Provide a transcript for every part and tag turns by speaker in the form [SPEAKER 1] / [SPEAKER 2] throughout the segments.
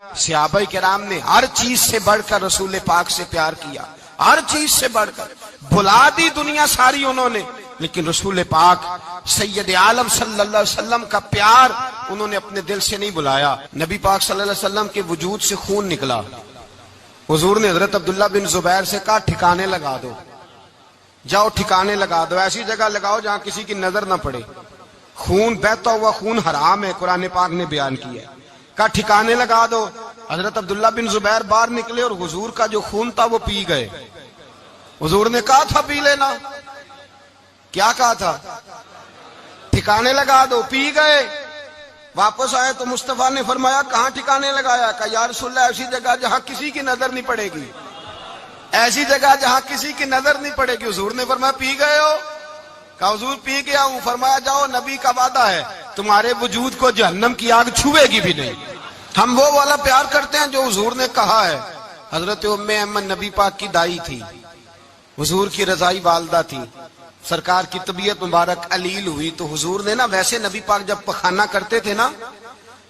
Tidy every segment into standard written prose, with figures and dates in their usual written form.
[SPEAKER 1] صحابہ کرام نے ہر چیز سے بڑھ کر رسول پاک سے پیار کیا، ہر چیز سے بڑھ کر بھلا دی دنیا ساری انہوں نے، لیکن رسول پاک سید عالم صلی اللہ علیہ وسلم کا پیار انہوں نے اپنے دل سے نہیں بلایا۔ نبی پاک صلی اللہ علیہ وسلم کے وجود سے خون نکلا، حضور نے حضرت عبداللہ بن زبیر سے کہا ٹھکانے لگا دو، جاؤ ٹھکانے لگا دو، ایسی جگہ لگاؤ جہاں کسی کی نظر نہ پڑے، خون بہتا ہوا خون حرام ہے، قرآن پاک نے بیان کیا ہے، کہا ٹھکانے لگا دو۔ حضرت عبداللہ بن زبیر باہر نکلے اور حضور کا جو خون تھا وہ پی گئے۔ حضور نے کہا تھا پی لینا، کیا کہا تھا؟ ٹھکانے لگا دو، پی گئے۔ واپس آئے تو مصطفیٰ نے فرمایا کہاں ٹھکانے لگایا؟ کہا یا رسول اللہ ایسی جگہ جہاں کسی کی نظر نہیں پڑے گی، ایسی جگہ جہاں کسی کی نظر نہیں پڑے گی۔ حضور نے فرمایا پی گئے ہو؟ کہا حضور پی گیا ہوں۔ فرمایا جاؤ، نبی کا وعدہ ہے تمہارے وجود کو جہنم کی آگ چھوئے گی بھی نہیں۔ ہم وہ والا پیار کرتے ہیں جو حضور نے کہا ہے۔ حضرت ام ایمن نبی پاک کی دائی تھی، حضور کی رضائی والدہ تھی، سرکار کی طبیعت مبارک علیل ہوئی تو حضور نے نا، ویسے نبی پاک جب پخانہ کرتے تھے نا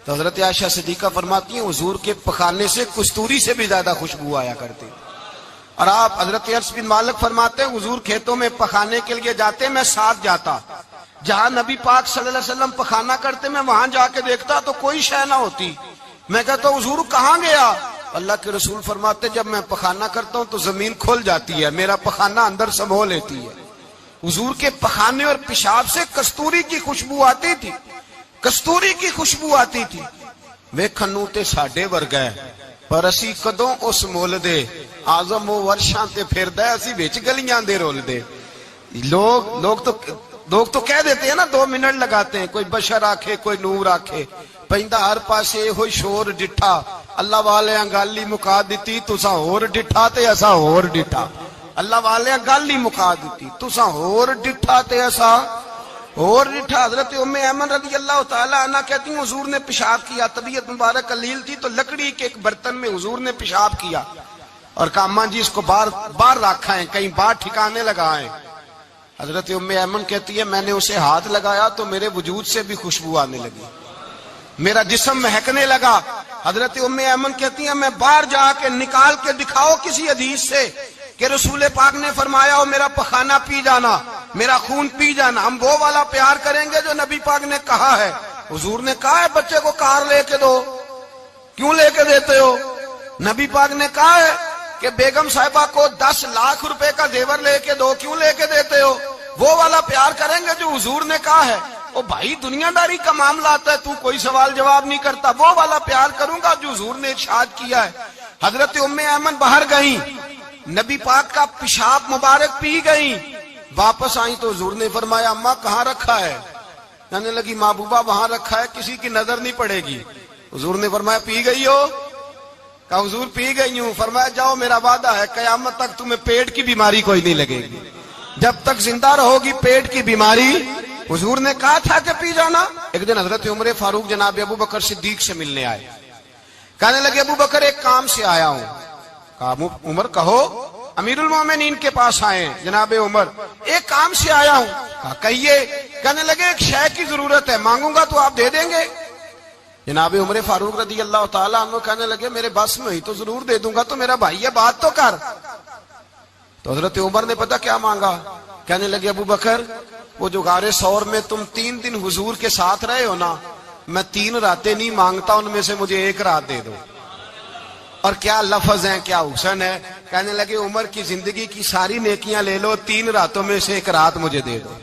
[SPEAKER 1] تو حضرت عائشہ صدیقہ فرماتی ہیں حضور کے پخانے سے کستوری سے بھی زیادہ خوشبو آیا کرتی۔ اور آپ حضرت انس بن مالک فرماتے ہیں حضور کھیتوں میں پخانے کے لیے جاتے، میں ساتھ جاتا، جہاں نبی پاک صلی اللہ علیہ وسلم پخانہ کرتے میں وہاں جا کے دیکھتا تو کوئی شے نہ ہوتی۔ میں کہتا حضور کہاں گیا؟ اللہ کے رسول فرماتے جب میں پخانہ کرتا ہوں تو زمین کھل جاتی ہے، میرا پخانہ اندر سمو لیتی ہے۔ حضور کے پخانے اور پیشاب سے کستوری کی خوشبو آتی تھی، کستوری کی خوشبو آتی تھی۔ ویکھنوں تے ساڈے ورگا ہے پر اسی کدوں اس مول دے، آزم و ورشاں تے پھردا ہے اسی وچ گلیاں دے رول دے۔ لوگ تو کہہ دیتے ہیں نا 2 منٹ لگاتے ہیں، کوئی بشر آکھے کوئی نور آکھے، پیندا ہر پاسے ہوئی شور ڈٹھا، اللہ والے گل ہی مکا دیتی، تساں ہور ڈٹھا تے اساں ہور ڈٹھا، اللہ والے گل ہی مکا دیتی، تساں ہور ڈٹھا تے اساں ہور ڈٹھا۔ حضرت ام ایمن رضی اللہ تعالی عنہ کہتی ہیں حضور نے پیشاب کیا، طبیعت مبارک علیل تھی تو لکڑی کے ایک برتن میں حضور نے پیشاب کیا اور کہا اماں جی اس کو باہر رکھا ہے، کہیں باہر ٹھکانے لگائیں۔ حضرت ام ایمن کہتی ہے میں نے اسے ہاتھ لگایا تو میرے وجود سے بھی خوشبو آنے لگی، میرا جسم مہکنے لگا۔ حضرت ام ایمن کہتی ہیں میں باہر جا کے نکال کے دکھاؤ کسی حدیث سے کہ رسول پاک نے فرمایا ہو میرا پخانہ پی جانا، میرا خون پی جانا۔ ہم وہ والا پیار کریں گے جو نبی پاک نے کہا ہے۔ حضور نے کہا ہے بچے کو کار لے کے دو، کیوں لے کے دیتے ہو؟ نبی پاک نے کہا ہے کہ بیگم صاحبہ کو 10 لاکھ روپے کا زیور لے کے دو، کیوں لے کے دیتے ہو؟ وہ والا پیار کریں گے جو حضور نے کہا ہے۔ او بھائی دنیا داری کا معاملہ آتا ہے، تو کوئی سوال جواب نہیں کرتا، وہ والا پیار کروں گا جو حضور نے ارشاد کیا ہے۔ حضرت ام ایمن باہر گئیں، نبی پاک کا پیشاب مبارک پی گئیں، واپس آئیں تو حضور نے فرمایا اماں کہاں رکھا ہے؟ کہنے لگی محبوبہ وہاں رکھا ہے، کسی کی نظر نہیں پڑے گی۔ حضور نے فرمایا پی گئی ہو؟ کہا حضور پی گئی ہوں۔ فرمایا جاؤ میرا وعدہ ہے قیامت تک تمہیں پیٹ کی بیماری کوئی نہیں لگے گی، جب تک زندہ رہو گی پیٹ کی بیماری۔ حضور نے کہا تھا کہ پی جانا۔ ایک دن حضرت عمر فاروق جناب ابو بکر صدیق سے ملنے آئے، کہنے لگے ابو بکر ایک کام سے آیا ہوں۔ کہا عمر کہو۔ امیر المومنین کے پاس آئے جناب عمر، ایک کام سے آیا ہوں۔ کہا کہیے۔ کہنے لگے ایک شے کی ضرورت ہے، مانگوں گا تو آپ دے دیں گے؟ جناب عمر فاروق رضی اللہ تعالیٰ عنہ کہنے لگے میرے بس میں ہی تو ضرور دے دوں گا، تو میرا بھائی ہے بات تو کر۔ تو حضرت عمر نے پتہ کیا مانگا؟ کہنے لگے ابو بکر وہ جو غار ثور میں تم 3 دن حضور کے ساتھ رہے ہو نا، میں 3 راتیں نہیں مانگتا، ان میں سے مجھے 1 رات دے دو۔ اور کیا لفظ ہیں، کیا حسن ہے۔ کہنے لگے عمر کی زندگی کی ساری نیکیاں لے لو، 3 راتوں میں سے 1 رات مجھے دے دو،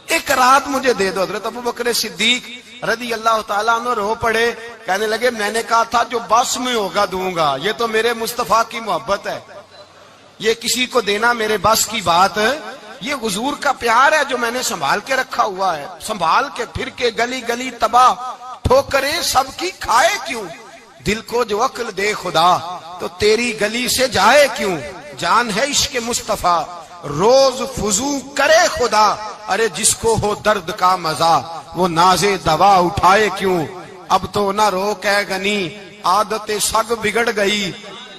[SPEAKER 1] 1 رات مجھے دے دو۔ حضرت ابو بکر صدیق رضی اللہ تعالیٰ عنہ رو پڑے، کہنے لگے میں نے کہا تھا جو بس میں ہوگا دوں گا، یہ تو میرے مصطفیٰ کی محبت ہے، یہ کسی کو دینا میرے بس کی بات ہے، یہ حضور کا پیار ہے جو میں نے سنبھال کے رکھا ہوا ہے، سنبھال کے پھر کے گلی گلی تباہ ٹھوکریں سب کی کھائے کیوں، دل کو جو عقل دے خدا تو تیری گلی سے جائے کیوں، جان ہے عشق مصطفیٰ روز فضو کرے خدا، ارے جس کو ہو درد کا مزہ وہ نازے دوا اٹھائے کیوں، اب تو نہ روک ہے غنی عادت سگ بگڑ گئی،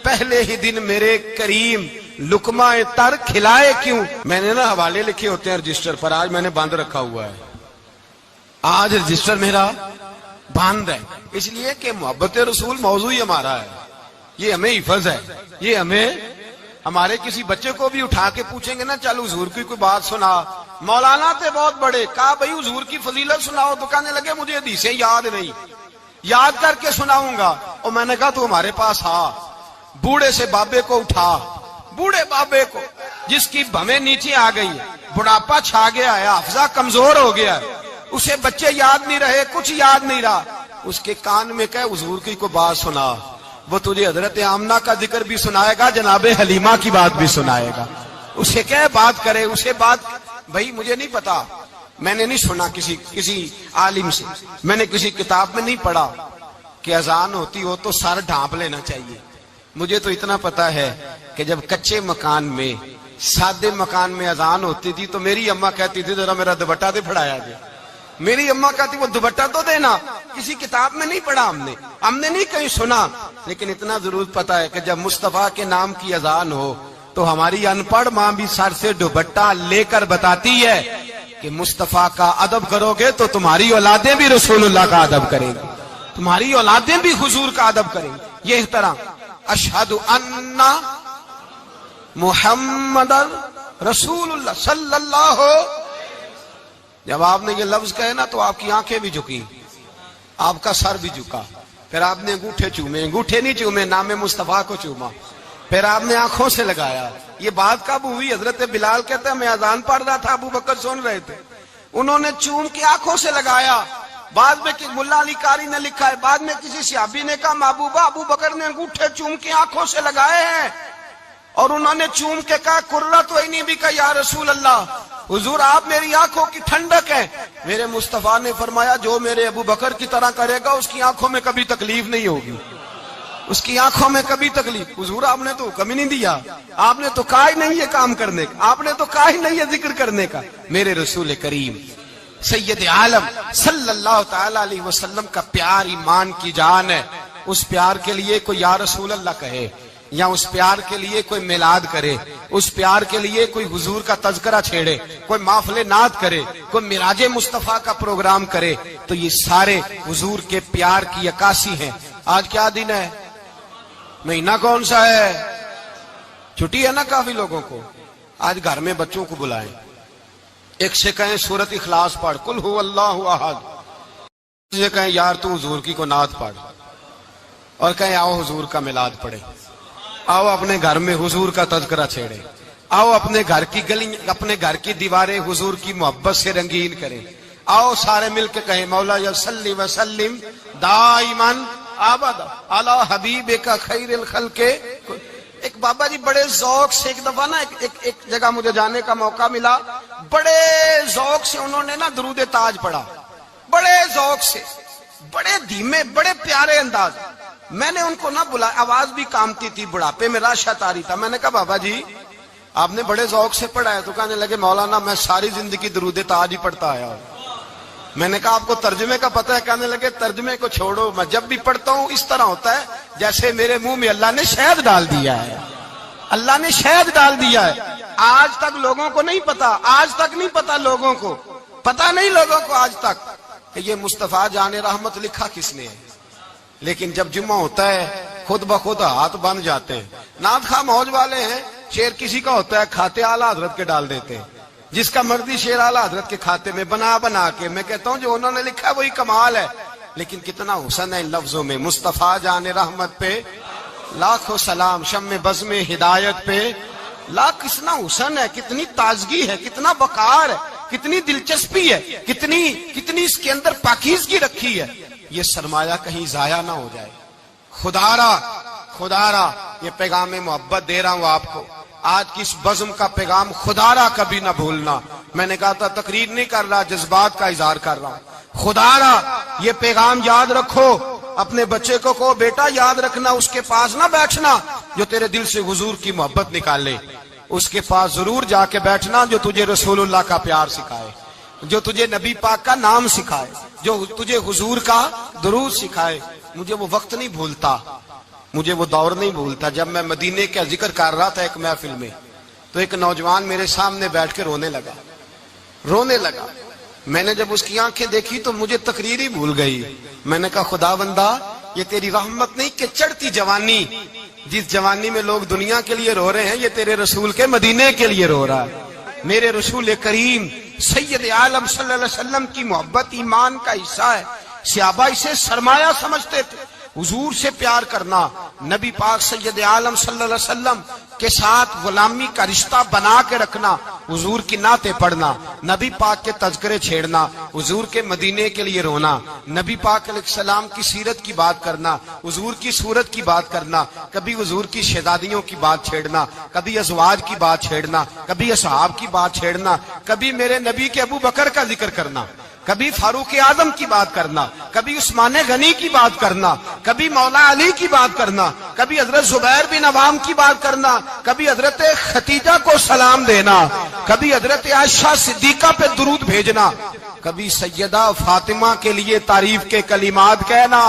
[SPEAKER 1] پہلے ہی دن میرے کریم لقمہ تر کھلائے کیوں۔ میں نے نا حوالے لکھے ہوتے ہیں رجسٹر پر، آج میں نے بند رکھا ہوا ہے، آج رجسٹر میرا بند ہے، اس لیے کہ محبت رسول موضوع ہی ہمارا ہے، یہ ہمیں حفظ ہے، یہ ہمیں ہمارے کسی بچے کو بھی اٹھا کے پوچھیں گے نا چل حضور کی کوئی بات سنا، مولانا تھے بہت بڑے، کہا بھائی حضور کی فضیلت سناؤ، تو کہنے لگے مجھے حدیثیں یاد نہیں، یاد کر کے سناؤں گا۔ اور میں نے کہا تو ہمارے پاس آ، بوڑھے سے بابے کو اٹھا، بوڑھے بابے کو جس کی بھویں نیچے آ گئی، بڑھاپا چھا گیا ہے، حافظہ کمزور ہو گیا ہے، اسے بچے یاد نہیں رہے، کچھ یاد نہیں رہا، اس کے کان میں کہے حضور کی کوئی بات سنا، وہ تجھے حضرت آمنہ کا ذکر بھی سنائے گا، جناب حلیمہ کی بات بھی سنائے گا، اسے کہے بات کرے، اسے بات۔ بھائی مجھے نہیں پتا، میں نے نہیں سنا کسی عالم سے، میں نے کسی کتاب میں نہیں پڑھا کہ اذان ہوتی ہو تو سر ڈھانپ لینا چاہیے۔ مجھے تو اتنا پتا ہے کہ جب کچے مکان میں، سادے مکان میں اذان ہوتی تھی تو میری اماں کہتی تھی ذرا میرا دوپٹہ دے پھڑایا جائے، میری اماں کہتی وہ دوپٹہ تو دینا، کسی کتاب میں نہیں پڑھا ہم نے نہیں کہیں سنا، لیکن اتنا ضرور پتا ہے کہ جب مصطفیٰ کے نام کی اذان ہو تو ہماری ان پڑھ ماں بھی سر سے دوپٹہ لے کر بتاتی ہے کہ مصطفیٰ کا ادب کرو گے تو تمہاری اولادیں بھی رسول اللہ کا ادب کریں گی، تمہاری اولادیں بھی حضور کا ادب کریں گی۔ یہ احترام، اشہد ان محمد رسول اللہ صلی اللہ ہو۔ جب آپ نے یہ لفظ کہے نا تو آپ کی آنکھیں بھی جھکی، آپ کا سر بھی جھکا، پھر آپ نے انگوٹھے چومے، انگوٹھے نہیں چومے، نام مصطفیٰ کو چوما، پھر آپ نے آنکھوں سے لگایا۔ یہ بات کب ہوئی؟ حضرت بلال کہتے ہیں میں اذان پڑھ رہا تھا، ابو بکر سن رہے تھے، انہوں نے چوم کے آنکھوں سے لگایا۔ بعد میں ملا علی قاری نے لکھا ہے، بعد میں کسی صحابی نے کہا محبوبہ ابو بکر نے انگوٹھے چوم کے آنکھوں سے لگائے ہیں، اور انہوں نے چوم کے کہا قرۃ عینی بک یا رسول اللہ، حضور آپ میری آنکھوں کی ٹھنڈک ہے۔ میرے مصطفیٰ نے فرمایا جو میرے ابو بکر کی طرح کرے گا اس کی آنکھوں میں کبھی تکلیف نہیں ہوگی، اس کی آنکھوں میں کبھی تکلیف۔ حضور آپ نے تو حکم ہی نہیں دیا، آپ نے تو کہا ہی نہیں یہ کام کرنے کا، آپ نے تو کہا ہی نہیں یہ ذکر کرنے کا۔ میرے رسول کریم سید عالم صلی اللہ تعالی علیہ وسلم کا پیار ایمان کی جان ہے، اس پیار کے لیے کوئی یا رسول اللہ کہے، یا اس پیار کے لیے کوئی میلاد کرے، اس پیار کے لیے کوئی حضور کا تذکرہ چھیڑے، کوئی محفل نعت کرے، کوئی معراج مصطفیٰ کا پروگرام کرے، تو یہ سارے حضور کے پیار کی عکاسی ہیں۔ آج کیا دن ہے؟ مہینہ کون سا ہے؟ چھٹی ہے نا کافی لوگوں کو۔ آج گھر میں بچوں کو بلائیں، ایک سے کہیں سورت اخلاص پڑھ، قل هو اللہ احد، سے کہیں یار تو حضور کی کو نعت پڑھ، اور کہیں آؤ حضور کا میلاد پڑھے، آؤ اپنے گھر میں حضور کا تذکرہ چھیڑے، آؤ اپنے گھر کی گلی، اپنے گھر کی دیواریں حضور کی محبت سے رنگین کریں، آؤ سارے مل کے کہیں مولا یا صلی وسلم دائما ابدا علی حبیبک خیر الخلق۔ ایک بابا جی بڑے ذوق سے، ایک دفعہ نا ایک جگہ مجھے جانے کا موقع ملا، بڑے ذوق سے انہوں نے نا درود تاج پڑھا، بڑے ذوق سے، بڑے دھیمے، بڑے پیارے انداز۔ میں نے ان کو نہ بلایا، آواز بھی کامتی تھی، بڑھاپے میں راشت آ رہی تھا۔ میں نے کہا بابا جی آپ نے بڑے ذوق سے پڑھا ہے، تو کہنے لگے مولانا میں ساری زندگی درود تاج ہی پڑھتا آیا ہوں۔ میں نے کہا آپ کو ترجمے کا پتہ ہے؟ کہنے لگے ترجمے کو چھوڑو، میں جب بھی پڑھتا ہوں اس طرح ہوتا ہے جیسے میرے منہ میں اللہ نے شہد ڈال دیا ہے، اللہ نے شہد ڈال دیا ہے۔ آج تک لوگوں کو نہیں پتا، آج تک نہیں پتا لوگوں کو، پتا نہیں لوگوں کو آج تک کہ یہ مصطفیٰ جان رحمت لکھا کس نے ہے۔ لیکن جب جمعہ ہوتا ہے خود بخود ہاتھ بن جاتے ہیں۔ نعت خواہ موج والے ہیں، شعر کسی کا ہوتا ہے کھاتے اعلیٰ حضرت کے ڈال دیتے ہیں، جس کا مرضی شعر اعلیٰ حضرت کے کھاتے میں بنا کے۔ میں کہتا ہوں جو انہوں نے لکھا ہے وہی کمال ہے، لیکن کتنا حسن ہے ان لفظوں میں۔ مصطفیٰ جان رحمت پہ لاکھوں سلام، شمع بزم ہدایت پہ لاکھ، کتنا حسن ہے، کتنی تازگی ہے، کتنا وقار ہے، کتنی دلچسپی ہے، کتنی اس کے اندر پاکیزگی رکھی ہے۔ یہ سرمایہ کہیں ضائع نہ ہو جائے۔ خدا را یہ پیغام محبت دے رہا ہوں آپ کو، آج کی اس بزم کا پیغام خدا را کبھی نہ بھولنا۔ میں نے کہا تھا تقریر نہیں کر رہا، جذبات کا اظہار کر رہا ہوں۔ خدا را یہ پیغام یاد رکھو، اپنے بچے کو کہو بیٹا یاد رکھنا، اس کے پاس نہ بیٹھنا جو تیرے دل سے حضور کی محبت نکالے، اس کے پاس ضرور جا کے بیٹھنا جو تجھے رسول اللہ کا پیار سکھائے، جو تجھے نبی پاک کا نام سکھائے، جو تجھے حضور کا درود سکھائے۔ مجھے وہ وقت نہیں بھولتا، مجھے وہ دور نہیں بھولتا جب میں مدینے کا ذکر کر رہا تھا ایک محفل میں، تو ایک نوجوان میرے سامنے بیٹھ کے رونے لگا۔ میں نے جب اس کی آنکھیں دیکھی تو مجھے تقریر ہی بھول گئی. میں نے کہا خدا بندہ یہ تیری رحمت نہیں کہ چڑھتی جوانی، جس جوانی میں لوگ دنیا کے لیے رو رہے ہیں یہ تیرے رسول کے مدینے کے لیے رو رہا ہے. میرے رسول کریم سید عالم صلی اللہ علیہ وسلم کی محبت ایمان کا حصہ ہے. صحابہ اسے سرمایہ سمجھتے تھے. حضور سے پیار کرنا، نبی پاک سید عالم صلی اللہ علیہ وسلم کے ساتھ غلامی کا رشتہ بنا کے رکھنا، حضور کی نعتیں پڑھنا، نبی پاک کے تذکرے چھیڑنا، حضور کے مدینے کے لیے رونا، نبی پاک علیہ السلام کی سیرت کی بات کرنا، حضور کی صورت کی بات کرنا، کبھی حضور کی شہزادیوں کی بات چھیڑنا، کبھی ازواج کی بات چھیڑنا، کبھی اصحاب کی بات چھیڑنا، کبھی میرے نبی کے ابو بکر کا ذکر کرنا، کبھی فاروق اعظم کی بات کرنا، کبھی عثمان غنی کی بات کرنا، کبھی مولا علی کی بات کرنا، کبھی حضرت زبیر بن عوام کی بات کرنا، کبھی حضرت خدیجہ کو سلام دینا، کبھی حضرت عائشہ صدیقہ پہ درود بھیجنا، کبھی سیدہ فاطمہ کے لیے تعریف کے کلمات کہنا.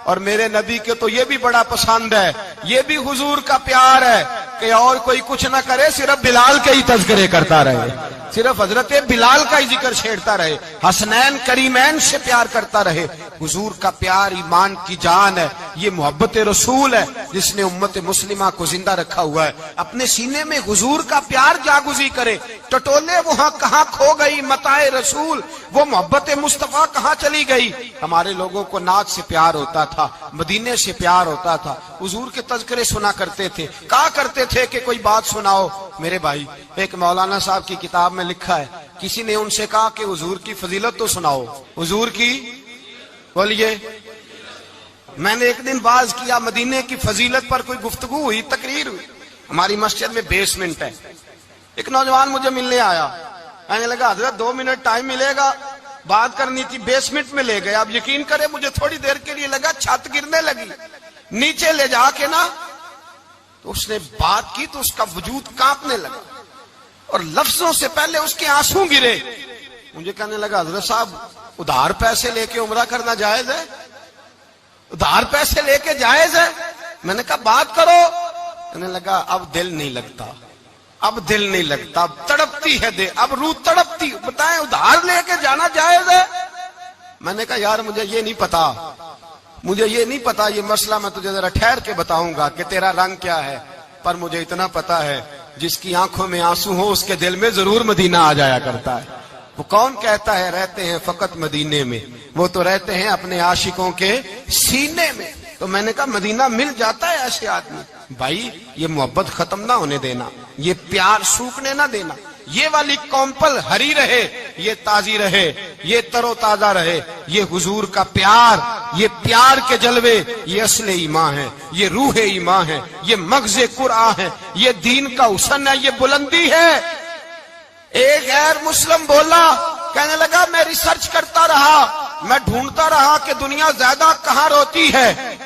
[SPEAKER 1] اور میرے نبی کے تو یہ بھی بڑا پسند ہے، یہ بھی حضور کا پیار ہے کہ اور کوئی کچھ نہ کرے، صرف بلال کے ہی تذکرے کرتا رہے، صرف حضرت بلال کا ہی ذکر چھیڑتا رہے، حسنین کریمین سے پیار کرتا رہے. حضور کا پیار ایمان کی جان ہے. یہ محبت رسول ہے جس نے امت مسلمہ کو زندہ رکھا ہوا ہے. اپنے سینے میں حضور کا پیار جاگزی کرے. ٹٹولے وہاں کہاں کھو گئی متاع رسول، وہ محبت مصطفیٰ کہاں چلی گئی. ہمارے لوگوں کو نعت سے پیار ہوتا تھا، مدینے سے پیار ہوتا تھا، حضور کے تذکرے سنا کرتے تھے. کہا کرتے تھے کہ کوئی بات سناؤ. میرے بھائی، ایک مولانا صاحب کی کتاب میں لکھا ہے، کسی نے ان سے کہا کہ حضور کی فضیلت تو سناؤ. حضور کی بولیے. میں نے ایک دن باز کیا، مدینے کی فضیلت پر کوئی گفتگو ہوئی، تقریر ہوئی. ہماری مسجد میں بیسمنٹ ہے. ایک نوجوان مجھے ملنے آیا، کہنے لگا حضرت 2 منٹ ٹائم ملے گا، بات کرنی تھی. بیسمنٹ میں لے گیا. اب یقین کرے مجھے تھوڑی دیر کے لیے لگا چھت گرنے لگی. نیچے لے جا کے نا تو اس نے بات کی تو اس کا وجود کانپنے لگا اور لفظوں سے پہلے اس کے آنسو گرے. مجھے کہنے لگا حضرت صاحب ادھار پیسے لے کے عمرہ کرنا جائز ہے؟ ادھار پیسے لے کے جائز ہے؟ میں نے کہا بات کرو. کہنے لگا اب دل نہیں لگتا، اب دل نہیں لگتا، اب تڑپتی ہے دل، اب روح تڑپتی. بتائیں ادھار لے کے جانا جائز ہے؟ میں نے کہا یار مجھے یہ نہیں پتا، مجھے یہ نہیں پتا یہ مسئلہ، میں تجھے ذرا ٹھہر کے بتاؤں گا کہ تیرا رنگ کیا ہے. پر مجھے اتنا پتا ہے جس کی آنکھوں میں آنسو ہو اس کے دل میں ضرور مدینہ آ جایا کرتا ہے. وہ کون کہتا ہے رہتے ہیں فقط مدینے میں؟ وہ تو رہتے ہیں اپنے عاشقوں کے سینے میں. تو میں نے کہا مدینہ مل جاتا ہے ایسے آدمی. بھائی یہ محبت ختم نہ ہونے دینا، یہ پیار سوکھنے نہ دینا. یہ والی کومپل ہری رہے، یہ تازی رہے، یہ تر و تازہ رہے. یہ حضور کا پیار، یہ پیار کے جلوے، یہ اصل ایمان ہے، یہ روح ایمان ہے، یہ مغز قرآن ہے، یہ دین کا حسن ہے، یہ بلندی ہے. ایک غیر مسلم بولا، کہنے لگا میں ریسرچ کرتا رہا، میں ڈھونڈتا رہا کہ دنیا زیادہ کہاں روتی ہے،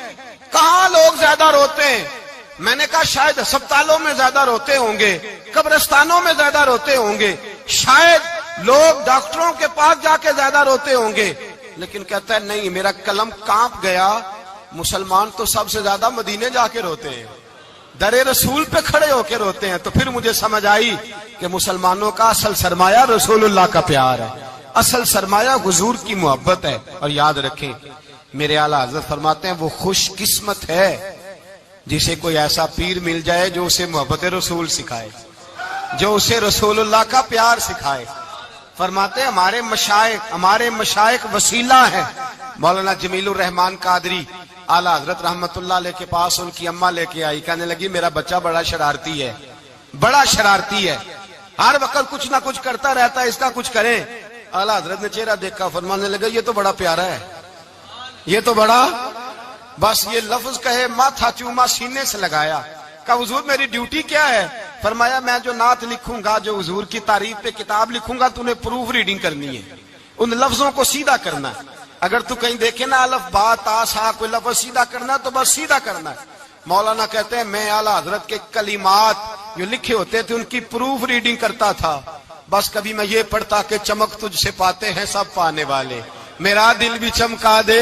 [SPEAKER 1] کہاں لوگ زیادہ روتے ہیں. میں نے کہا شاید ہسپتالوں میں زیادہ روتے ہوں گے، قبرستانوں میں زیادہ روتے ہوں گے، شاید لوگ ڈاکٹروں کے پاس جا کے زیادہ روتے ہوں گے. لیکن کہتا ہے نہیں، میرا قلم کانپ گیا، مسلمان تو سب سے زیادہ مدینے جا کے روتے ہیں، در رسول پہ کھڑے ہو کے روتے ہیں. تو پھر مجھے سمجھ آئی کہ مسلمانوں کا اصل سرمایہ رسول اللہ کا پیار ہے، اصل سرمایہ حضور کی محبت ہے. اور یاد رکھیں میرے اعلیٰ حضرت فرماتے ہیں وہ خوش قسمت ہے جسے کوئی ایسا پیر مل جائے جو اسے محبت رسول سکھائے، جو اسے رسول اللہ کا پیار سکھائے. فرماتے ہیں ہمارے مشائخ وسیلہ ہیں. مولانا جمیل الرحمان قادری اعلیٰ حضرت رحمت اللہ علیہ کے پاس ان کی اماں لے کے آئی. کہنے لگی میرا بچہ بڑا شرارتی ہے، بڑا شرارتی ہے، ہر وقت کچھ نہ کچھ کرتا رہتا ہے، اس کا کچھ کریں. اعلیٰ حضرت نے چہرہ دیکھا، فرمانے لگا یہ تو بڑا پیارا ہے، یہ تو بڑا، بس یہ لفظ کہے ماتھا چوما سینے سے لگایا. کہا حضور میری ڈیوٹی کیا ہے؟ فرمایا میں جو نعت لکھوں گا، جو حضور کی تعریف پہ کتاب لکھوں گا، تو نے پروف ریڈنگ کرنی ہے، ان لفظوں کو سیدھا کرنا ہے. اگر تو کہیں دیکھے نا الف با تا سا کوئی لفظ سیدھا کرنا تو بس سیدھا کرنا ہے. مولانا کہتے ہیں میں اعلیٰ حضرت کے کلمات جو لکھے ہوتے تھے ان کی پروف ریڈنگ کرتا تھا. بس کبھی میں یہ پڑھتا کہ چمک تجھ سے پاتے ہیں سب پانے والے، میرا دل بھی چمکا دے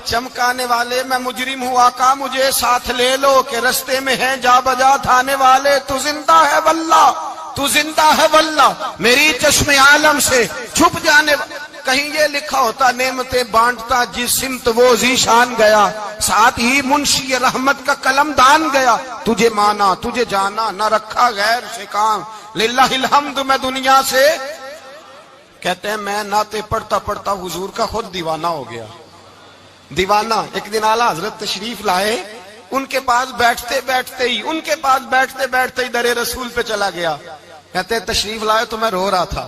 [SPEAKER 1] چمکانے والے. میں مجرم ہوں آقا مجھے ساتھ لے لو کہ رستے میں ہیں جا بجا تھانے والے. تو زندہ ہے واللہ تو زندہ ہے واللہ میری چشم عالم سے چھپ جانے کہیں یہ لکھا ہوتا نعمتیں بانٹتا جس سمت وہ ذیشان گیا ساتھ ہی منشی رحمت کا قلم دان گیا تجھے مانا تجھے جانا نہ رکھا غیر سے کام للہ الحمد میں دنیا سے کہتے ہیں میں نعتیں پڑھتا پڑھتا حضور کا خود دیوانہ ہو گیا دیوانہ ایک دن اعلیٰ حضرت تشریف لائے ان کے پاس بیٹھتے بیٹھتے ہی در رسول پہ چلا گیا کہتے ہیں تشریف لائے تو میں رو رہا تھا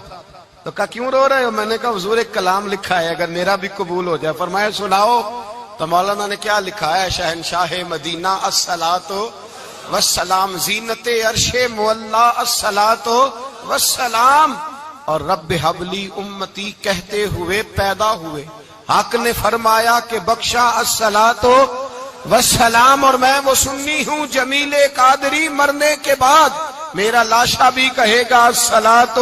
[SPEAKER 1] تو کہا کیوں رو رہے ہو میں نے کہا حضور ایک کلام لکھا ہے اگر میرا بھی قبول ہو جائے فرمایا سناؤ تو مولانا نے کیا لکھا ہے شہنشاہ مدینہ الصلاۃ والسلام زینت عرش مولا الصلاۃ والسلام اور رب حبلی امتی کہتے ہوئے پیدا ہوئے حق نے فرمایا کہ بخشا الصلاۃ والسلام اور میں وہ سنی ہوں جمیل قادری مرنے کے بعد میرا لاشا بھی کہے گا الصلاۃ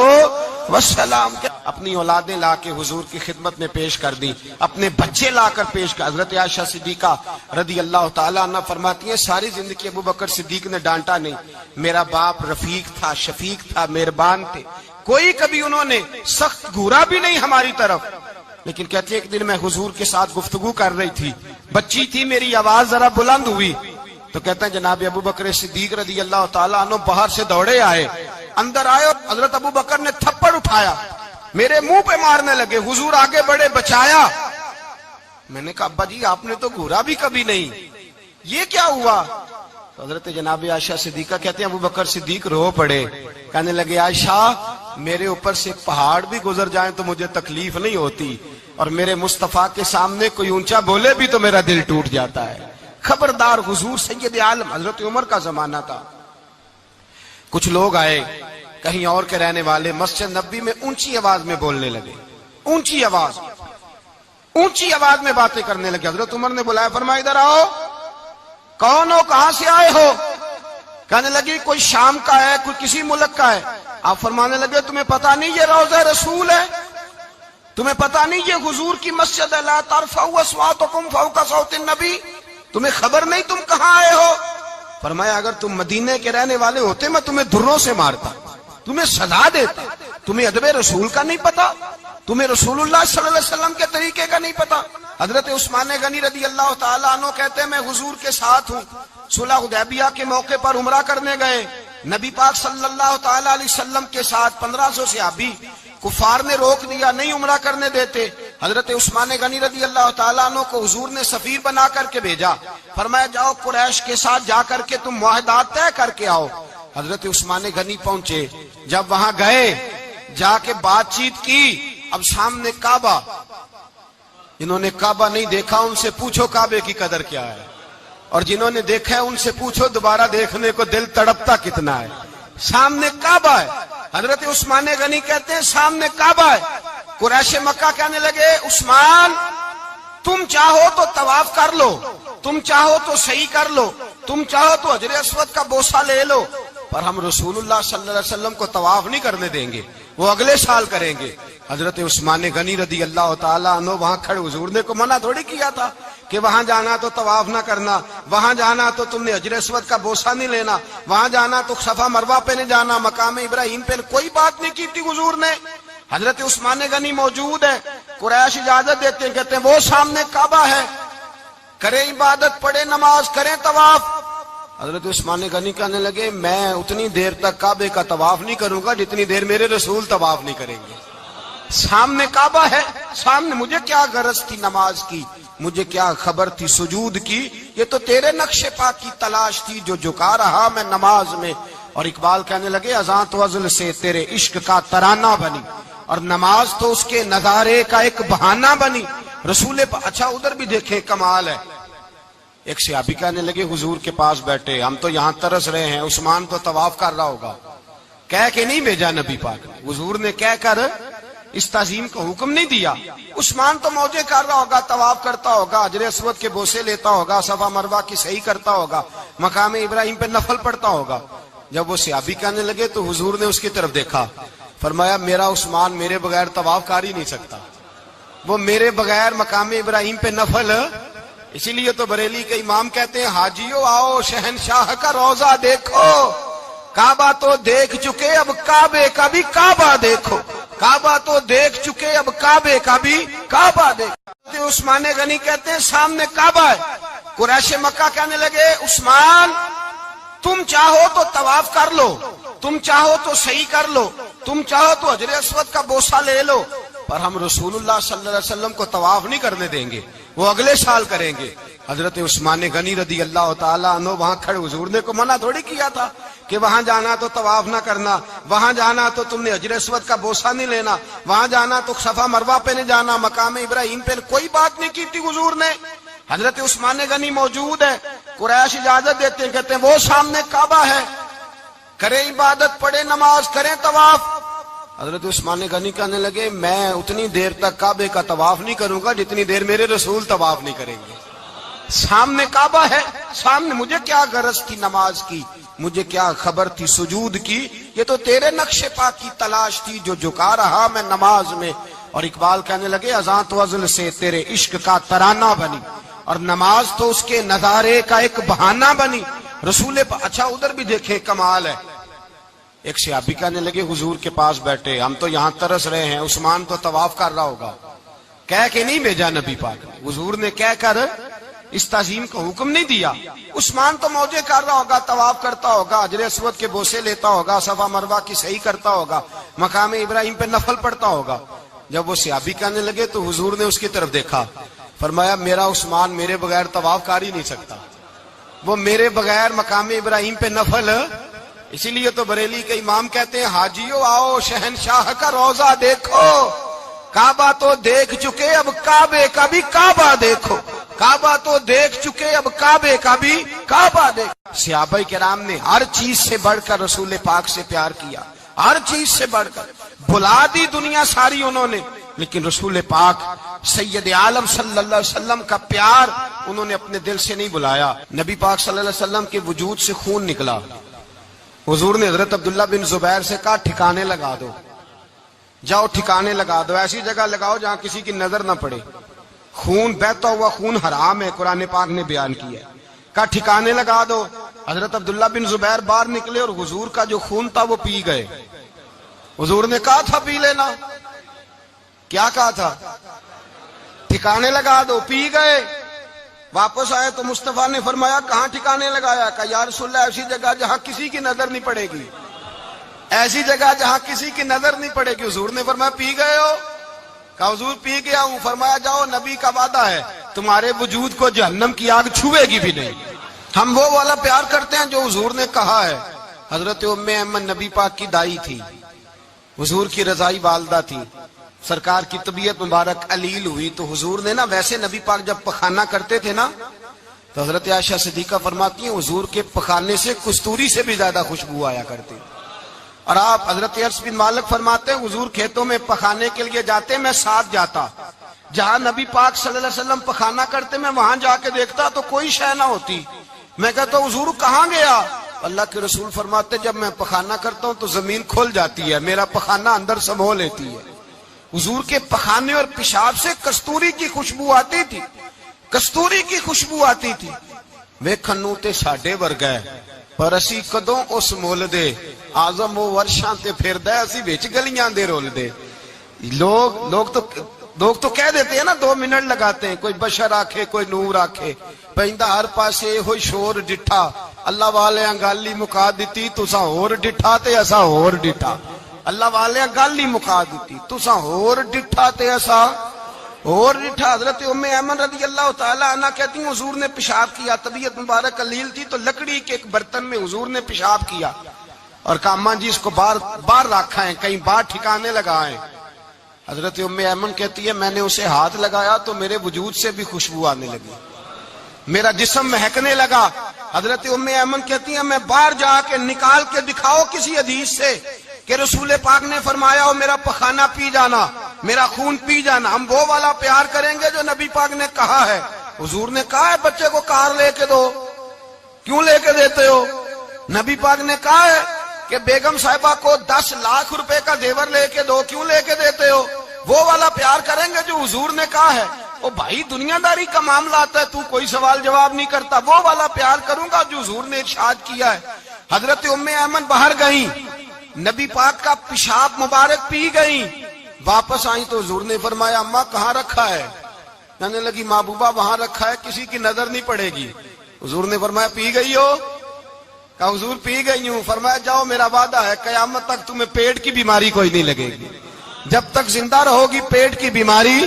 [SPEAKER 1] والسلام اپنی اولادیں لا کے حضور کی خدمت میں پیش کر دی اپنے بچے لا کر پیش کر حضرت عائشہ صدیقہ رضی اللہ تعالیٰ عنہ فرماتی ہیں ساری زندگی ابو بکر صدیق نے ڈانٹا نہیں میرا باپ رفیق تھا شفیق تھا مہربان تھے کوئی کبھی انہوں نے سخت گھورا بھی نہیں ہماری طرف لیکن کہتے ہیں ایک دن میں حضور کے ساتھ گفتگو کر رہی تھی بچی تھی میری آواز ذرا بلند ہوئی تو کہتے ہیں جناب ابو بکر صدیق رضی اللہ تعالیٰ عنہ باہر سے دوڑے آئے اندر آئے اور حضرت ابو بکر نے تھپڑ اٹھایا میرے منہ پہ مارنے لگے حضور آگے بڑھے بچایا میں نے کہا ابا جی آپ نے تو گھورا بھی کبھی نہیں یہ کیا ہوا تو حضرت جناب عائشہ صدیقہ کہتے ہیں ابو بکر صدیق رو پڑے کہنے لگے عائشہ میرے اوپر سے پہاڑ بھی گزر جائیں تو مجھے تکلیف نہیں ہوتی اور میرے مصطفیٰ کے سامنے کوئی اونچا بولے بھی تو میرا دل ٹوٹ جاتا ہے خبردار حضور سید عالم حضرت عمر کا زمانہ تھا کچھ لوگ آئے کہیں اور کے رہنے والے مسجد نبی میں اونچی آواز میں بولنے لگے اونچی آواز میں باتیں کرنے لگے حضرت عمر نے بلایا فرمایا ادھر آؤ کون ہو کہاں سے آئے ہو کہنے لگی کوئی شام کا ہے کوئی کسی ملک کا ہے آپ فرمانے لگے تمہیں پتا نہیں یہ روضہ رسول ہے تمہیں پتا نہیں یہ حضور کی مسجد ہے لا ترفعوا اصواتکم فوق صوت النبی تمہیں خبر نہیں تم کہاں آئے ہو فرمایا اگر تم مدینے کے رہنے والے ہوتے میں تمہیں دھروں سے مارتا تمہیں سزا دیتا تمہیں ادب رسول کا نہیں پتا تمہیں رسول اللہ صلی اللہ علیہ وسلم کے طریقے کا نہیں پتا حضرت عثمان غنی رضی اللہ تعالیٰ عنہ کہتے ہیں میں حضور کے ساتھ ہوں صلح حدیبیہ کے موقع پر عمرہ کرنے گئے نبی پاک صلی اللہ تعالیٰ علیہ وسلم کے ساتھ 1500 صحابی کفار نے روک دیا نہیں عمرہ کرنے دیتے حضرت عثمان غنی رضی اللہ تعالیٰ عنہ کو حضور نے سفیر بنا کر کے بھیجا فرمایا جاؤ قریش کے ساتھ جا کر کے تم معاہدات طے کر کے آؤ حضرت عثمان غنی پہنچے جب وہاں گئے جا کے بات چیت کی اب سامنے کعبہ جنہوں نے کعبہ نہیں دیکھا ان سے پوچھو کعبے کی قدر کیا ہے اور جنہوں نے دیکھا ہے ان سے پوچھو دوبارہ دیکھنے کو دل تڑپتا کتنا ہے سامنے کعبہ ہے حضرت عثمان غنی کہتے ہیں سامنے کعبہ ہے قریش مکہ کہنے لگے عثمان تم چاہو تو طواف کر لو تم چاہو تو صحیح کر لو تم چاہو تو حجر اسود کا بوسہ لے لو پر ہم رسول اللہ صلی اللہ علیہ وسلم کو طواف نہیں کرنے دیں گے وہ اگلے سال کریں گے حضرت عثمان غنی رضی اللہ تعالیٰ عنہ وہاں کھڑے حضور نے کو منع تھوڑی کیا تھا کہ وہاں جانا تو طواف نہ کرنا وہاں جانا تو تم نے حجر اسود کا بوسہ نہیں لینا وہاں جانا تو صفا مروہ پہ نہیں جانا مقام ابراہیم پہ کوئی بات نہیں کی تھی حضور نے حضرت عثمان غنی موجود ہے قریش اجازت دیتے ہیں کہتے ہیں وہ سامنے کعبہ ہے کریں عبادت پڑھیں نماز کریں طواف حضرت عثمان غنی کہنے لگے میں اتنی دیر تک کعبے کا طواف نہیں کروں گا جتنی دیر میرے رسول طواف نہیں کریں گے سامنے کعبہ ہے سامنے مجھے کیا غرض تھی نماز کی مجھے کیا خبر تھی سجود کی یہ تو تیرے نقش پا کی تلاش تھی جو جھکا رہا میں نماز میں اور اقبال کہنے لگے اذان تو ازل سے تیرے عشق کا ترانہ بنی اور نماز تو اس کے نظارے کا ایک بہانہ بنی رسول اچھا ادھر بھی دیکھیں کمال ہے ایک صحابی کہنے لگے حضور کے پاس بیٹھے ہم تو یہاں ترس رہے ہیں عثمان تو طواف کر رہا ہوگا کہہ کے نہیں بھیجا نبی پاک حضور نے کہہ کر اس تعظیم کا حکم نہیں دیا عثمان تو موجے کر رہا ہوگا طواف کرتا ہوگا حجر اسود کے بوسے لیتا ہوگا صفا مروہ کی صحیح کرتا ہوگا مقام ابراہیم پہ نفل پڑتا ہوگا جب وہ صحابی کہنے لگے تو حضور نے اس کی طرف دیکھا فرمایا میرا عثمان میرے بغیر طواف کر ہی نہیں سکتا وہ میرے بغیر مقام ابراہیم پہ نفل اسی لیے تو بریلی کے امام کہتے ہیں حاجیو آؤ شہنشاہ کا روضہ دیکھو کعبہ تو دیکھ چکے اب کعبے کا بھی کعبہ دیکھو، کعبہ تو دیکھ چکے اب کعبے کا بھی کعبہ دیکھو۔ عثمان غنی کہتے ہیں سامنے کعبہ ہے، قریش مکہ کہنے لگے عثمان تم چاہو تو طواف کر لو، تم چاہو تو صحیح کر لو، تم چاہو تو حجر اسود کا بوسہ لے لو، پر ہم رسول اللہ صلی اللہ علیہ وسلم کو طواف نہیں کرنے دیں گے، وہ اگلے سال کریں گے۔ حضرت عثمان غنی رضی اللہ تعالیٰ عنہ وہاں کھڑے، حضور نے کو منع تھوڑی کیا تھا کہ وہاں جانا تو طواف نہ کرنا، وہاں جانا تو تم نے حجر اسود کا بوسہ نہیں لینا، وہاں جانا تو صفا مروہ پہ نہیں جانا، مقام ابراہیم پہ کوئی بات نہیں کی تھی حضور نے۔ حضرت عثمان غنی موجود ہے، قریش اجازت دیتے ہیں، کہتے ہیں وہ سامنے کعبہ ہے، کریں عبادت، پڑھیں نماز، کریں طواف۔ حضرت عثمان غنی کہنے لگے میں اتنی دیر تک کعبے کا طواف نہیں کروں گا جتنی دیر میرے رسول طواف نہیں کریں گے۔ سامنے کعبہ ہے، سامنے، مجھے کیا غرض تھی نماز کی، مجھے کیا خبر تھی سجود کی، یہ تو تیرے نقش پا کی تلاش تھی جو جھکا رہا میں نماز میں۔ اور اقبال کہنے لگے اذان تو ازل سے تیرے عشق کا ترانہ بنی، اور نماز تو اس کے نظارے کا ایک بہانہ بنی۔ رسول اچھا ادھر بھی دیکھیں کمال ہے، ایک صحابی کہنے لگے حضور کے پاس بیٹھے ہم تو یہاں ترس رہے ہیں، عثمان تو طواف کر رہا ہوگا، کہہ کے نہیں بھیجا نبی پاک نے، حضور نے کہہ کر اس تعظیم کا حکم نہیں دیا، عثمان تو موجے کر رہا ہوگا، طواف کرتا ہوگا، حجر اسود کے بوسے لیتا ہوگا، صفا مروہ کی صحیح کرتا ہوگا، مقام ابراہیم پہ نفل پڑھتا ہوگا۔ جب وہ صحابی کہنے لگے تو حضور نے اس کی طرف دیکھا، فرمایا میرا عثمان میرے بغیر طواف کر ہی نہیں سکتا، وہ میرے بغیر مقام ابراہیم پہ نفل۔ اسی لیے تو بریلی کے امام کہتے ہیں حاجیو آؤ شہنشاہ کا روضہ دیکھو، کعبہ تو دیکھ چکے اب کعبے کا بھی کعبہ دیکھو، کعبہ تو دیکھ چکے اب کعبے کا بھی کعبہ دیکھو۔ صحابہ کرام نے ہر چیز سے بڑھ کر رسول پاک سے پیار کیا، ہر چیز سے بڑھ کر، بھلا دی دنیا ساری انہوں نے، لیکن رسول پاک سید عالم صلی اللہ علیہ وسلم کا پیار انہوں نے اپنے دل سے نہیں بلایا۔ نبی پاک صلی اللہ علیہ وسلم کے وجود سے خون نکلا، حضور نے حضرت عبداللہ بن زبیر سے کہا ٹھکانے لگا دو، جاؤ ٹھکانے لگا دو، ایسی جگہ لگاؤ جہاں کسی کی نظر نہ پڑے، خون بہتا ہوا خون حرام ہے، قرآن پاک نے بیان کیا ہے، کہا ٹھکانے لگا دو۔ حضرت عبداللہ بن زبیر باہر نکلے اور حضور کا جو خون تھا وہ پی گئے۔ حضور نے کہا تھا پی لینا، کیا کہا تھا؟ ٹھکانے لگا دو، پی گئے۔ واپس آئے تو مصطفیٰ نے فرمایا کہاں ٹھکانے لگایا؟ کہا یا رسول اللہ ایسی جگہ جہاں کسی کی نظر نہیں پڑے گی، ایسی جگہ جہاں کسی کی نظر نہیں پڑے گی۔ حضور نے فرمایا پی گئے ہو؟ کہا حضور پی گیا ہوں۔ فرمایا جاؤ نبی کا وعدہ ہے تمہارے وجود کو جہنم کی آگ چھوئے گی بھی نہیں۔ ہم وہ والا پیار کرتے ہیں جو حضور نے کہا ہے۔ حضرت ام ایمن نبی پاک کی دائی تھی، حضور کی رضائی والدہ تھی، سرکار کی طبیعت مبارک علیل ہوئی تو حضور نے نا، ویسے نبی پاک جب پخانہ کرتے تھے نا تو حضرت عائشہ صدیقہ فرماتی ہیں حضور کے پخانے سے کستوری سے بھی زیادہ خوشبو آیا کرتی۔ اور آپ حضرت انس بن مالک فرماتے ہیں حضور کھیتوں میں پخانے کے لیے جاتے میں ساتھ جاتا، جہاں نبی پاک صلی اللہ علیہ وسلم پخانہ کرتے میں وہاں جا کے دیکھتا تو کوئی شے نہ ہوتی، میں کہتا حضور کہاں گیا؟ اللہ کے رسول فرماتے جب میں پخانہ کرتا ہوں تو زمین کھل جاتی ہے، میرا پخانہ اندر سمو لیتی ہے۔ حضور کے پخانے اور پیشاب سے کستوری کی خوشبو آتی تھی، کستوری کی خوشبو آتی تھی۔ ویکھنوں تے ساڈے ورگا ہے پر اسی کدوں اس مول دے، آزم وہ ورشاں تے پھردا ہے اسی وچ گلیاں دے رول دے۔ لوگ تو کہہ دیتے ہیں نا 2 منٹ لگاتے ہیں، کوئی بشر آکھے کوئی نور آکھے، پیندا ہر پاسے ہوئی شور ڈٹھا، اللہ والے گالی مکا دیتی تساں ہور ڈٹھا تے اساں ہور ڈٹھا، اللہ والے گالی مکا دیتی تساں ہور ڈٹھا تے اساں اور ڈٹھا۔ حضرت ام ایمن رضی اللہ تعالی عنہ کہتی ہیں حضور نے پیشاب کیا، طبیعت مبارک علیل تھی تو لکڑی کے ایک برتن میں حضور نے پیشاب کیا اور کہا اماں جی اس کو باہر رکھا ہے، کہیں باہر ٹھکانے لگائیں۔ حضرت ام ایمن کہتی ہے میں نے اسے ہاتھ لگایا تو میرے وجود سے بھی خوشبو آنے لگی، میرا جسم مہکنے لگا۔ حضرت ام ایمن کہتی ہیں میں باہر جا کے نکال کے دکھاؤ کسی حدیث سے کہ رسول پاک نے فرمایا ہو میرا پخانہ پی جانا، میرا خون پی جانا، ہم وہ والا پیار کریں گے جو نبی پاک نے کہا ہے۔ حضور نے کہا ہے بچے کو کار لے کے دو، کیوں لے کے دیتے ہو؟ نبی پاک نے کہا ہے کہ بیگم صاحبہ کو 10 لاکھ روپے کا زیور لے کے دو، کیوں لے کے دیتے ہو؟ وہ والا پیار کریں گے جو حضور نے کہا ہے۔ او بھائی دنیا داری کا معاملہ آتا ہے تو کوئی سوال جواب نہیں کرتا، وہ والا پیار کروں گا جو حضور نے ارشاد کیا ہے۔ حضرت ام ایمن باہر گئیں، نبی پاک کا پیشاب مبارک پی گئیں، واپس آئیں تو حضور نے فرمایا اماں کہاں رکھا ہے؟ کہنے لگی محبوبہ وہاں رکھا ہے، کسی کی نظر نہیں پڑے گی۔ حضور نے فرمایا پی گئی ہو؟ کہا حضور پی گئی ہوں۔ فرمایا جاؤ میرا وعدہ ہے قیامت تک تمہیں پیٹ کی بیماری کوئی نہیں لگے گی، جب تک زندہ رہو گی پیٹ کی بیماری۔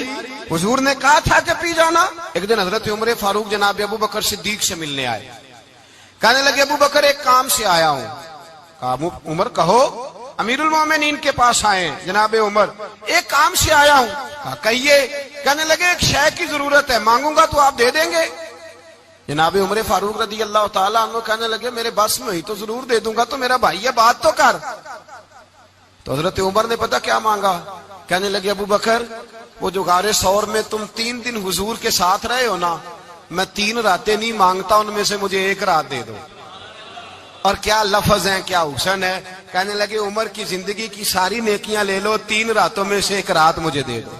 [SPEAKER 1] حضور نے کہا تھا کہ پی جانا۔ ایک دن حضرت عمر فاروق جناب ابو بکر صدیق سے ملنے آئے، کہنے لگے ابو بکر ایک کام سے آیا ہوں۔ کہا عمر کہو۔ امیر المومنین کے پاس آئے جناب عمر، ایک کام سے آیا ہوں۔ کہا کہیے۔ کہنے لگے ایک شے کی ضرورت ہے، مانگوں گا تو آپ دے دیں گے؟ جناب عمر فاروق رضی اللہ تعالیٰ عنہ کہنے لگے میرے بس میں ہی تو ضرور دے دوں گا، تو میرا بھائی ہے بات تو کر۔ تو حضرت عمر نے پتہ کیا مانگا؟ کہنے لگے ابو بکر وہ جو غار ثور میں تم 3 دن حضور کے ساتھ رہے ہو نا، میں 3 راتیں نہیں مانگتا، ان میں سے مجھے 1 رات دے دو۔ اور کیا لفظ ہیں، کیا حسن ہے۔ کہنے لگے عمر کی زندگی کی ساری نیکیاں لے لو، 3 راتوں میں سے 1 رات مجھے دے دو،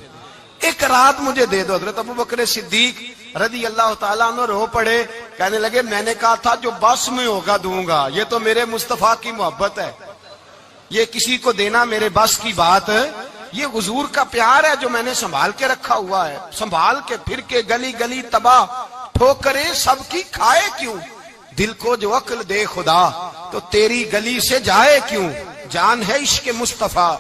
[SPEAKER 1] 1 رات مجھے دے دو۔ حضرت ابو بکر صدیق رضی اللہ تعالیٰ عنہ رو پڑے، کہنے لگے میں نے کہا تھا جو بس میں ہوگا دوں گا، یہ تو میرے مصطفیٰ کی محبت ہے، یہ کسی کو دینا میرے بس کی بات ہے، یہ حضور کا پیار ہے جو میں نے سنبھال کے رکھا ہوا ہے، سنبھال کے پھر کے گلی گلی تباہ ٹھوکریں سب کی کھائے کیوں، دل کو جو عقل دے خدا تو تیری گلی سے جائے کیوں، جان ہے عشق مصطفیٰ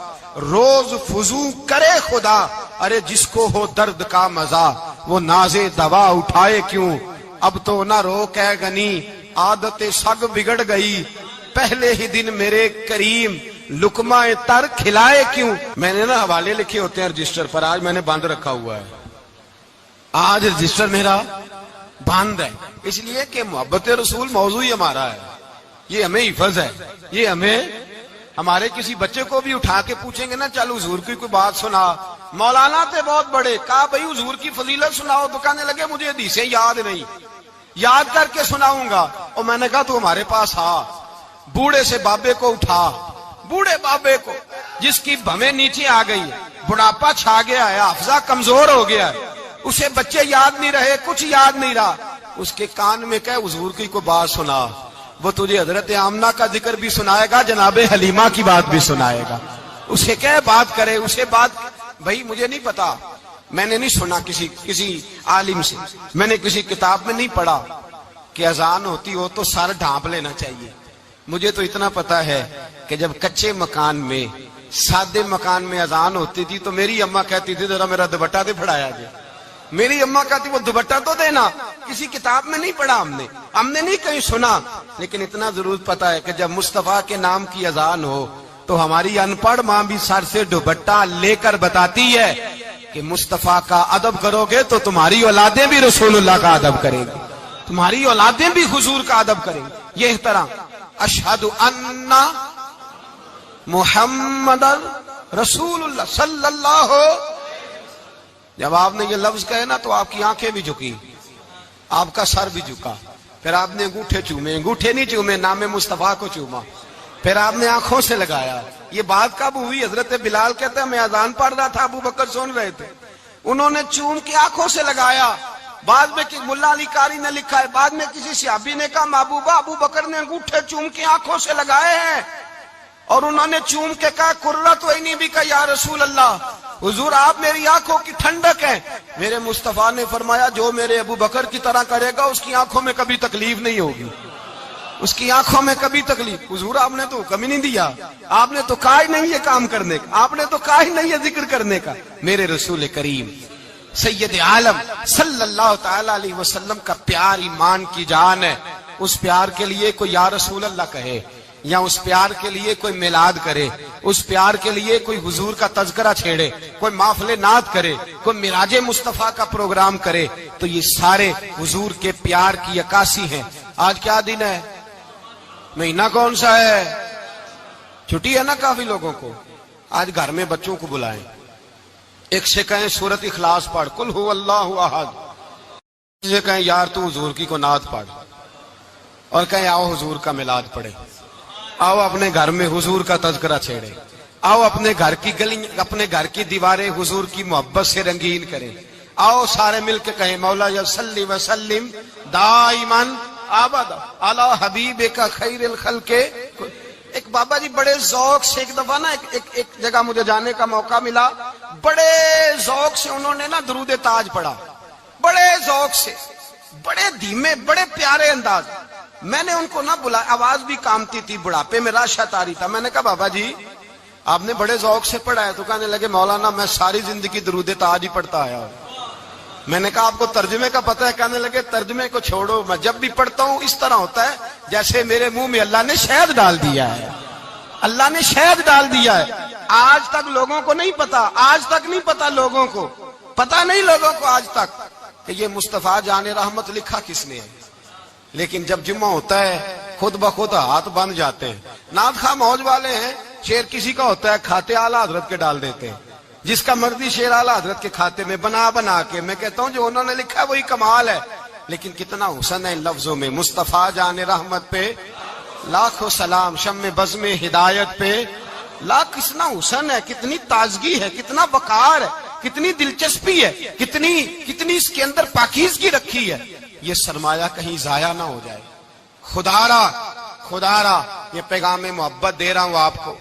[SPEAKER 1] روز فضو کرے خدا، ارے جس کو ہو درد کا مزہ وہ ناز دوا اٹھائے کیوں، اب تو نہ روک ہے غنی عادت سگ بگڑ گئی، پہلے ہی دن میرے کریم لقمہ تر کھلائے کیوں۔ میں نے نا حوالے لکھے ہوتے ہیں رجسٹر پر، آج میں نے بند رکھا ہوا ہے، آج رجسٹر میرا بند ہے، اس لیے کہ محبت رسول موضوع ہی ہمارا ہے، یہ ہمیں حفظ ہے، یہ ہمیں ہمارے کسی بچے کو بھی اٹھا کے پوچھیں گے نا چل حضور کی کوئی بات سنا، مولانا تھے بہت بڑے، کہا بھائی حضور کی فضیلت سناؤ، تو کہنے لگے مجھے حدیثیں یاد نہیں، یاد کر کے سناؤں گا۔ اور میں نے کہا تو ہمارے پاس آ، بوڑھے سے بابے کو اٹھا، بوڑھے بابے کو جس کی بھویں نیچے آ گئی، بڑھاپا چھا گیا ہے، حافظہ کمزور ہو گیا ہے، اسے بچے یاد نہیں رہے، کچھ یاد نہیں رہا، اس کے کان میں کہے حضور کی کوئی بات سنا، وہ تجھے حضرت آمنہ کا ذکر بھی سنائے گا، جناب حلیمہ کی بات بھی سنائے گا، اسے کہے بات کرے، اسے بات بھائی مجھے نہیں پتا، میں نے نہیں سنا کسی عالم سے، میں نے کسی کتاب میں نہیں پڑھا کہ اذان ہوتی ہو تو سر ڈھانپ لینا چاہیے، مجھے تو اتنا پتا ہے کہ جب کچے مکان میں سادے مکان میں اذان ہوتی تھی تو میری اماں کہتی تھی ذرا میرا دوپٹہ دے پھڑایا جائے، میری اماں کہتی وہ دوپٹہ تو دینا، کسی کتاب میں نہیں پڑھا ہم نے نہیں کہیں سنا، لیکن اتنا ضرور پتا ہے کہ جب مصطفیٰ کے نام کی اذان ہو تو ہماری ان پڑھ ماں بھی سر سے دوپٹہ لے کر بتاتی ہے کہ مصطفیٰ کا ادب کرو گے تو تمہاری اولادیں بھی رسول اللہ کا ادب کریں گی، تمہاری اولادیں بھی حضور کا ادب کریں گی، یہ احترام۔ اشہد ان محمد رسول اللہ صلی اللہ ہو، جب آپ نے یہ لفظ کہے نا تو آپ کی آنکھیں بھی جھکی، آپ کا سر بھی جھکا، پھر آپ نے انگوٹھے چومے، انگوٹھے نہیں چومے، نام مصطفیٰ کو چوما، پھر آپ نے آنکھوں سے لگایا۔ یہ بات کب ہوئی؟ حضرت بلال کہتے ہیں میں اذان پڑھ رہا تھا، ابو بکر سن رہے تھے، انہوں نے چوم کے آنکھوں سے لگایا۔ بعد میں ملا علی قاری نے لکھا ہے، بعد میں کسی صحابی نے کہا محبوبہ ابو بکر نے انگوٹھے چوم کے آنکھوں سے لگائے ہیں، اور انہوں نے چوم کے کہا قرۃ عینی بک یا رسول اللہ، حضور آپ میری آنکھوں کی ٹھنڈک ہیں۔ میرے مصطفیٰ نے فرمایا جو میرے ابو بکر کی طرح کرے گا اس کی آنکھوں میں کبھی تکلیف نہیں ہوگی، اس کی آنکھوں میں کبھی تکلیف۔ حضور آپ نے تو حکم ہی نہیں دیا، آپ نے تو کہا ہی نہیں یہ کام کرنے کا، آپ نے تو کہا ہی نہیں یہ ذکر کرنے کا۔ میرے رسول کریم سید عالم صلی اللہ تعالی علیہ وسلم کا پیار ایمان کی جان ہے، اس پیار کے لیے کوئی یا رسول اللہ کہے، یا اس پیار کے لیے کوئی میلاد کرے، اس پیار کے لیے کوئی حضور کا تذکرہ چھیڑے، کوئی محفل نعت کرے، کوئی معراج مصطفیٰ کا پروگرام کرے، تو یہ سارے حضور کے پیار کی عکاسی ہیں۔ آج کیا دن ہے؟ مہینہ کون سا ہے؟ چھٹی ہے نا کافی لوگوں کو، آج گھر میں بچوں کو بلائیں، ایک سے کہیں سورۃ اخلاص پڑھ، قل هو اللہ احد، سے کہیں یار تو حضور کی کو نعت پڑھ، اور کہیں آؤ حضور کا میلاد پڑھے، آؤ اپنے گھر میں حضور کا تذکرہ چھیڑے، آؤ اپنے گھر کی گلی اپنے گھر کی دیواریں حضور کی محبت سے رنگین کریں، آؤ سارے مل کے کہیں مولا یا صلی وسلم دائماً آباد اعلی حبیب کا خیر الخلق کے ایک بابا جی بڑے ذوق سے ایک دفعہ نا ایک جگہ مجھے جانے کا موقع ملا، بڑے ذوق سے انہوں نے نا درود تاج پڑھا، بڑے ذوق سے، بڑے دھیمے، بڑے پیارے انداز۔ میں نے ان کو نہ بلایا، آواز بھی کامتی تھی، بڑھاپے میں راشت آ رہی تھا۔ میں نے کہا بابا جی آپ نے بڑے ذوق سے پڑھا ہے؟ تو کہنے لگے مولانا میں ساری زندگی درود تاج ہی پڑھتا آیا ہوں۔ میں نے کہا آپ کو ترجمے کا پتہ ہے؟ کہنے لگے ترجمے کو چھوڑو، میں جب بھی پڑھتا ہوں اس طرح ہوتا ہے جیسے میرے منہ میں اللہ نے شہد ڈال دیا ہے، اللہ نے شہد ڈال دیا ہے۔ آج تک لوگوں کو نہیں پتا، آج تک نہیں پتا لوگوں کو، پتا نہیں لوگوں کو آج تک کہ یہ مصطفیٰ جان رحمت لکھا کس نے ہے۔ لیکن جب جمعہ ہوتا ہے خود بخود ہاتھ بن جاتے ہیں۔ نعت خواہ موج والے ہیں، شعر کسی کا ہوتا ہے کھاتے اعلیٰ حضرت کے ڈال دیتے ہیں، جس کا مرضی شعر اعلیٰ حضرت کے کھاتے میں بنا کے۔ میں کہتا ہوں جو انہوں نے لکھا ہے وہی کمال ہے، لیکن کتنا حسن ہے ان لفظوں میں۔ مصطفیٰ جان رحمت پہ لاکھوں سلام، شم بزم ہدایت پہ لاکھ، کتنا حسن ہے، کتنی تازگی ہے، کتنا وقار ہے، کتنی دلچسپی ہے، کتنی اس کے اندر پاکیزگی رکھی ہے۔ یہ سرمایہ کہیں ضائع نہ ہو جائے۔ خدا را یہ پیغام محبت دے رہا ہوں آپ کو۔